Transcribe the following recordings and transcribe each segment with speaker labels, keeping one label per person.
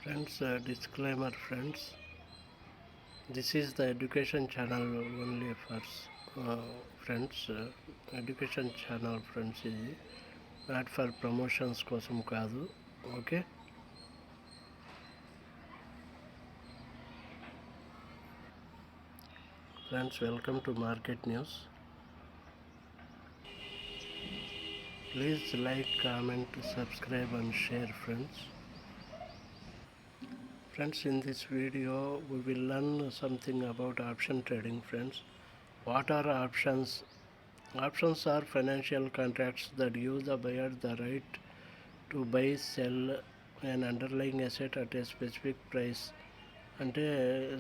Speaker 1: Friends, disclaimer friends, this is the education channel only for friends, education channel friends, ఇది not for promotions కోసం కాదు. Okay friends, welcome to market news. Please like, comment, subscribe and share friends. Friends, in this video we will learn something about option trading. Friends, what are options? Options are financial contracts that give the buyer the right to buy, sell an underlying asset at a specific price, అంటే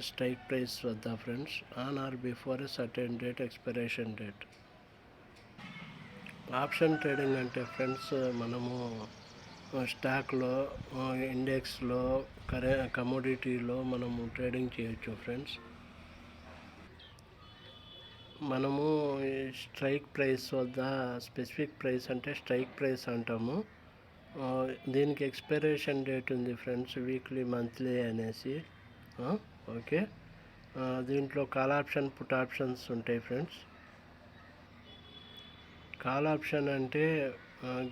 Speaker 1: strike price వద్ద friends, on are before a certain date, expiration date. Option trading అంటే friends, మనము స్టాక్లో, ఇండెక్స్లో, కమోడిటీలో మనము trading చేయొచ్చు friends. మనము strike price వద్ద, specific price అంటే స్ట్రైక్ ప్రైస్ అంటాము. దీనికి ఎక్స్పైరేషన్ డేట్ ఉంది ఫ్రెండ్స్, వీక్లీ, మంత్లీ అనేసి. ఓకే, దీంట్లో కాల్ ఆప్షన్, పుట్ ఆప్షన్స్ ఉంటాయి ఫ్రెండ్స్. కాల్ ఆప్షన్ అంటే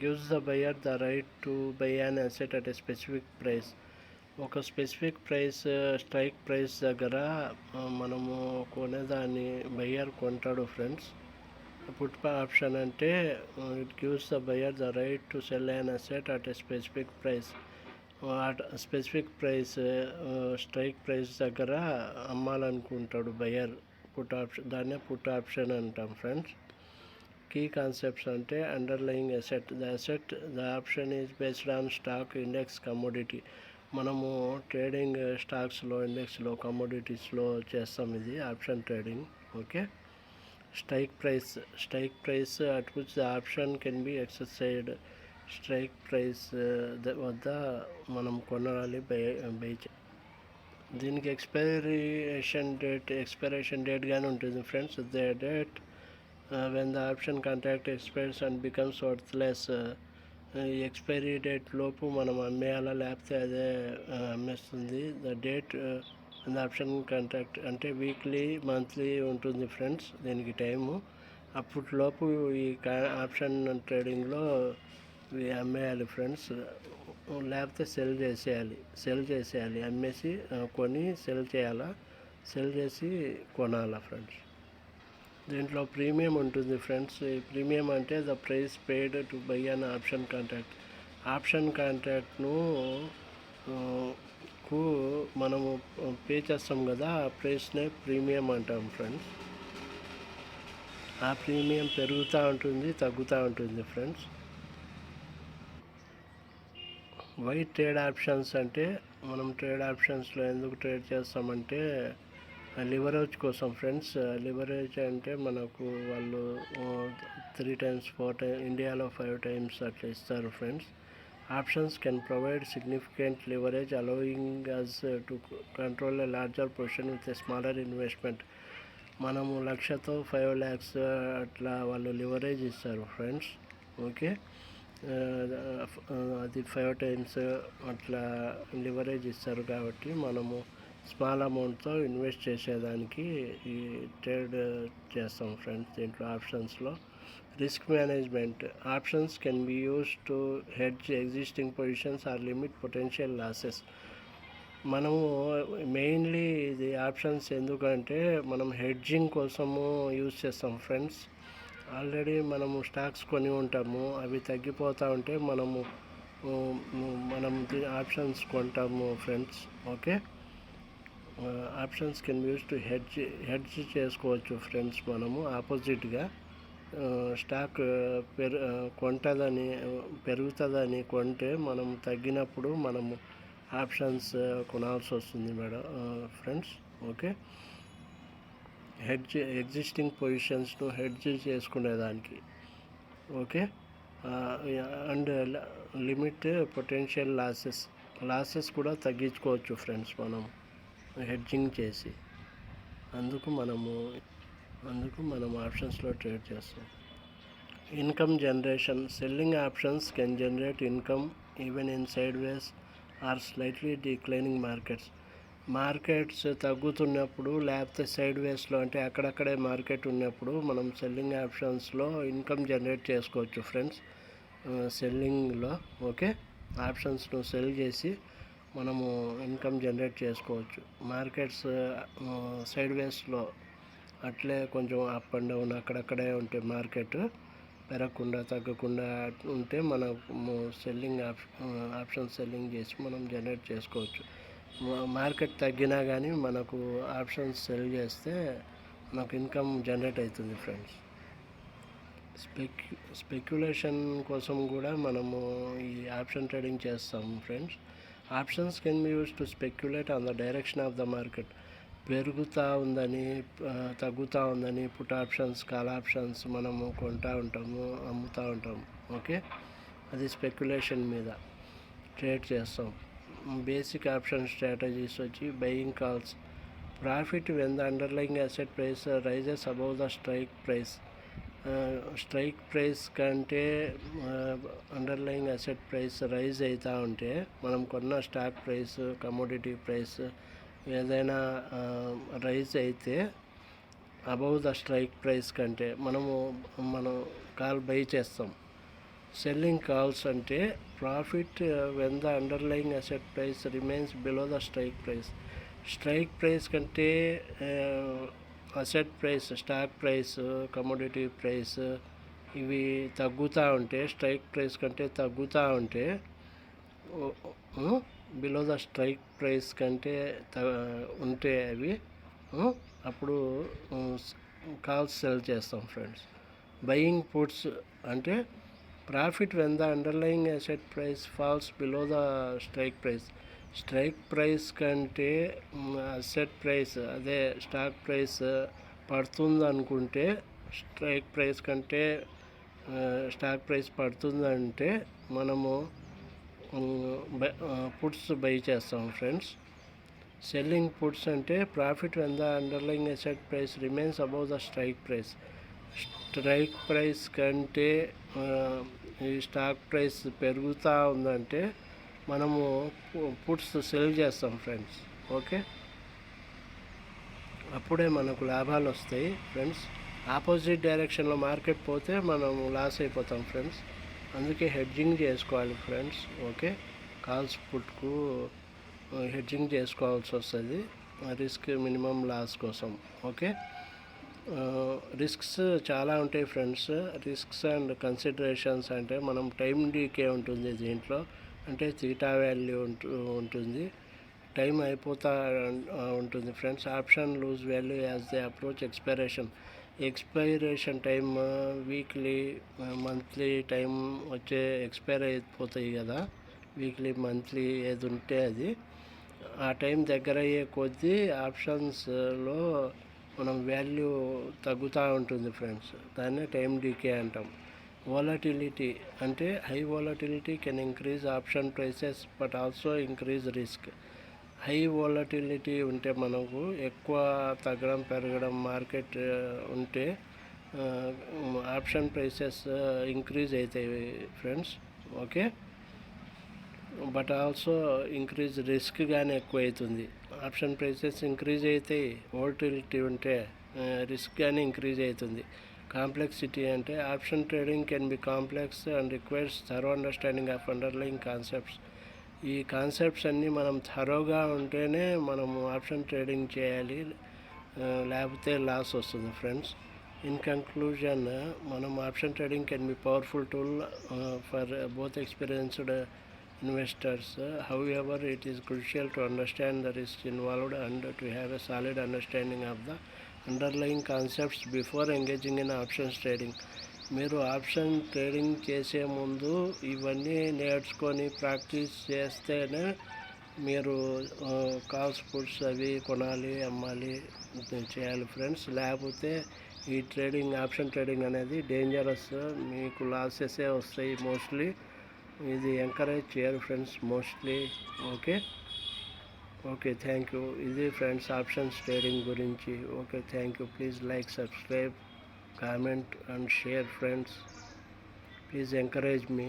Speaker 1: gives the buyer the right to buy an asset at a specific price. ఒక స్పెసిఫిక్ ప్రైస్, స్ట్రైక్ ప్రైస్ దగ్గర మనము కొనేదాన్ని బయ్యర్ కొంటాడు friends. Put option అంటే it gives the buyer the right to cell an asset at a specific price. Specific price, strike price దగ్గర అమ్మాలనుకుంటాడు buyer. Put option, దాన్నే put option అంటాం friends. Key concepts అంటే underlying asset, the option is based on stock, index, commodity. మనము trading స్టాక్స్లో, ఇండెక్స్లో, కమోడిటీస్లో చేస్తాం ఇది option trading. Okay, strike price at which the option can be exercised. Strike price వద్ద మనం కొనాలి, బై. దీనికి ఎక్స్పైరేషన్ డేట్ కానీ ఉంటుంది friends. The date when the option contract expires and becomes worthless. Expiry date లోపు మనం అమ్మేయాలా, లేకపోతే అదే అమ్మేస్తుంది. The date the option contract అంటే వీక్లీ, మంత్లీ ఉంటుంది ఫ్రెండ్స్ దీనికి టైము. అప్పట్లోపు ఈ ఆప్షన్ ట్రేడింగ్లో అమ్మేయాలి ఫ్రెండ్స్, లేకపోతే సెల్ చేసేయాలి. అమ్మేసి కొని సెల్ చేయాలా, సెల్ చేసి కొనాలా ఫ్రెండ్స్. దీంట్లో ప్రీమియం ఉంటుంది ఫ్రెండ్స్. ఈ ప్రీమియం అంటే the price paid to buy an option contract. Option కాంట్రాక్ట్ను మనము పే చేస్తాం కదా, ఆ ప్రైస్నే ప్రీమియం అంటాం ఫ్రెండ్స్. ఆ ప్రీమియం పెరుగుతూ ఉంటుంది, తగ్గుతూ ఉంటుంది ఫ్రెండ్స్. వై ట్రేడ్ ఆప్షన్స్ అంటే, మనం ట్రేడ్ ఆప్షన్స్లో ఎందుకు ట్రేడ్ చేస్తామంటే లివరేజ్ కోసం ఫ్రెండ్స్. లివరేజ్ అంటే మనకు వాళ్ళు 3 times 4 times, ఇండియాలో 5 times అట్లా ఇస్తారు friends. Options can provide significant leverage, allowing us to control a larger position with a smaller investment. మనము 1,00,000తో 5 lakhs అట్లా వాళ్ళు లివరేజ్ ఇస్తారు ఫ్రెండ్స్. ఓకే, అది 5 times అట్లా లివరేజ్ ఇస్తారు కాబట్టి మనము స్మాల్ అమౌంట్తో ఇన్వెస్ట్ చేసేదానికి ఈ ట్రేడ్ చేస్తాం ఫ్రెండ్స్. దీంట్లో ఆప్షన్స్లో risk management. Options can be use to hedge existing positions or limit potential losses. మనము మెయిన్లీ ఇది ఆప్షన్స్ ఎందుకంటే మనం హెడ్జింగ్ కోసము యూజ్ చేస్తాం ఫ్రెండ్స్. ఆల్రెడీ మనము స్టాక్స్ కొని ఉంటాము, అవి తగ్గిపోతూ ఉంటే మనం ఆప్షన్స్ కొంటాము friends. Okay, options can use to hedge చేసుకోవచ్చు ఫ్రెండ్స్. మనము ఆపోజిట్గా స్టాక్ పెరుగుతుందని కొంటే మనం తగ్గినప్పుడు మనము ఆప్షన్స్ కొనాల్సి వస్తుంది మేడం ఫ్రెండ్స్. ఓకే, ఎగ్జిస్టింగ్ పొజిషన్స్ను హెడ్జ్ చేసుకునేదానికి. Okay, and limit potential losses కూడా తగ్గించుకోవచ్చు ఫ్రెండ్స్ మనం హెడ్జింగ్ చేసి. అందుకు మనం ఆప్షన్స్లో ట్రేడ్ చేస్తాం. Income generation. Selling options can generate income even in sideways or slightly declining markets తగ్గుతున్నప్పుడు లేకపోతే సైడ్ వేస్లో అంటే అక్కడక్కడే మార్కెట్ ఉన్నప్పుడు మనం సెల్లింగ్ ఆప్షన్స్లో ఇన్కమ్ జనరేట్ చేసుకోవచ్చు ఫ్రెండ్స్. సెల్లింగ్లో ఓకే, ఆప్షన్స్ను సెల్ చేసి మనము ఇన్కమ్ జనరేట్ చేసుకోవచ్చు. మార్కెట్స్ సైడ్ వేస్లో అట్లే కొంచెం అప్ అండ్ డౌన్ అక్కడక్కడే ఉంటే మార్కెట్ పెరగకుండా తగ్గకుండా ఉంటే మనం సెల్లింగ్ ఆప్షన్ సెల్లింగ్ చేసి మనం జనరేట్ చేసుకోవచ్చు. మార్కెట్ తగ్గినా కానీ మనకు ఆప్షన్స్ సెల్ చేస్తే మనకు ఇన్కమ్ జనరేట్ అవుతుంది ఫ్రెండ్స్. స్పెక్యులేషన్ కోసం కూడా మనము ఈ ఆప్షన్ ట్రేడింగ్ చేస్తాం friends. Options can be use to speculate on the direction of the market. పెరుగుతూ ఉందని తగ్గుతూ ఉందని పుట్ ఆప్షన్స్, కాల్ ఆప్షన్స్ మనము కొంటూ ఉంటాము, అమ్ముతూ ఉంటాము. ఓకే, అది స్పెక్యులేషన్ మీద ట్రేడ్ చేస్తాం. బేసిక్ ఆప్షన్ స్ట్రాటజీస్ వచ్చి buying calls, profit when the underlying asset price rises above the strike price. Strike price కంటే అండర్లయింగ్ అసెట్ ప్రైస్ రైజ్ అవుతూ ఉంటే మనం కొన్న స్టాక్ ప్రైస్, కమోడిటీ ప్రైస్ ఏదైనా రైజ్ అయితే అబౌవ్ ద స్ట్రైక్ ప్రైస్ కంటే మనం కాల్ బై చేస్తాం. సెల్లింగ్ కాల్స్ అంటే profit when the underlying asset price remains below the strike price కంటే asset price, stock price, commodity price ఇవి తగ్గుతూ ఉంటే, స్ట్రైక్ ప్రైస్ కంటే తగ్గుతూ ఉంటే, బిలో ద స్ట్రైక్ ప్రైస్ కంటే ఉంటే అవి అప్పుడు కాల్స్ సెల్ చేస్తాం ఫ్రెండ్స్. బయింగ్ పుట్స్ అంటే profit when the underlying asset price falls below the strike price కంటే అసెట్ ప్రైస్ అదే స్టాక్ ప్రైస్ పడుతుంది అనుకుంటే, స్ట్రైక్ ప్రైస్ కంటే స్టాక్ ప్రైస్ పడుతుందంటే మనము పుట్స్ బై చేస్తాం ఫ్రెండ్స్. సెల్లింగ్ పుట్స్ అంటే profit when the underlying asset price remains above the strike price కంటే ఈ స్టాక్ ప్రైస్ పెరుగుతూ ఉందంటే మనము పుట్స్ సెల్ చేస్తాం ఫ్రెండ్స్. ఓకే, అప్పుడే మనకు లాభాలు వస్తాయి ఫ్రెండ్స్. ఆపోజిట్ డైరెక్షన్లో మార్కెట్ పోతే మనము లాస్ అయిపోతాం ఫ్రెండ్స్. అందుకే హెడ్జింగ్ చేసుకోవాలి ఫ్రెండ్స్. ఓకే, కాల్స్ పుట్కు హెడ్జింగ్ చేసుకోవాల్సి వస్తుంది రిస్క్ మినిమం లాస్ కోసం. ఓకే, రిస్క్స్ చాలా ఉంటాయి ఫ్రెండ్స్. రిస్క్స్ అండ్ కన్సిడరేషన్స్ అంటే మనం టైం డీకే ఉంటుంది దీంట్లో, అంటే తీటా వాల్యూ ఉంటుంది, టైం అయిపోతూ ఉంటుంది friends. Option lose value as they approach expiration time, weekly monthly time వచ్చే ఎక్స్పైర్ అయిపోతాయి కదా, వీక్లీ మంత్లీ ఏది ఉంటే అది. ఆ టైం దగ్గర అయ్యే కొద్దీ ఆప్షన్స్లో మనం వాల్యూ తగ్గుతూ ఉంటుంది ఫ్రెండ్స్. దాన్ని టైం డీకే అంటాం. వోలటిలిటీ అంటే high volatility can increase option prices but also increase risk. High volatility ఉంటే మనకు ఎక్కువ తగ్గడం పెరగడం మార్కెట్ ఉంటే ఆప్షన్ ప్రైసెస్ ఇంక్రీజ్ అవుతాయి friends. Okay, but also increase risk కానీ ఎక్కువ అవుతుంది. ఆప్షన్ ప్రైసెస్ ఇంక్రీజ్ అవుతాయి, వోలటిలిటీ ఉంటే రిస్క్ కానీ ఇంక్రీజ్ అవుతుంది. కాంప్లెక్సిటీ అంటే option trading can be complex and requires thorough understanding of underlying concepts. ఈ కాన్సెప్ట్స్ అన్నీ మనం థరోగా ఉంటేనే మనము ఆప్షన్ ట్రేడింగ్ చేయాలి, లేకపోతే లాస్ వస్తుంది ఫ్రెండ్స్. ఇన్ కంక్లూజన్, మనం option trading can B powerful tool for both experienced investors. However, it is crucial to understand the risks involved and to have a solid understanding of the underlying concepts before engaging in options trading. మీరు option trading చేసే ముందు ఇవన్నీ నేర్చుకొని practice చేస్తేనే మీరు calls puts అవి కొనాలి, అమ్మాలి, చేయాలి ఫ్రెండ్స్. లేకపోతే ఈ ట్రేడింగ్ ఆప్షన్ ట్రేడింగ్ అనేది డేంజరస్, మీకు లాసెసే వస్తాయి మోస్ట్లీ. ఇది ఎంకరేజ్ చేయరు friends mostly. Okay, thank you. ఇది ఫ్రెండ్స్ ఆప్షన్స్ ట్రేడింగ్ గురించి. Okay, thank you. Please like, subscribe, comment and share friends. Please encourage me.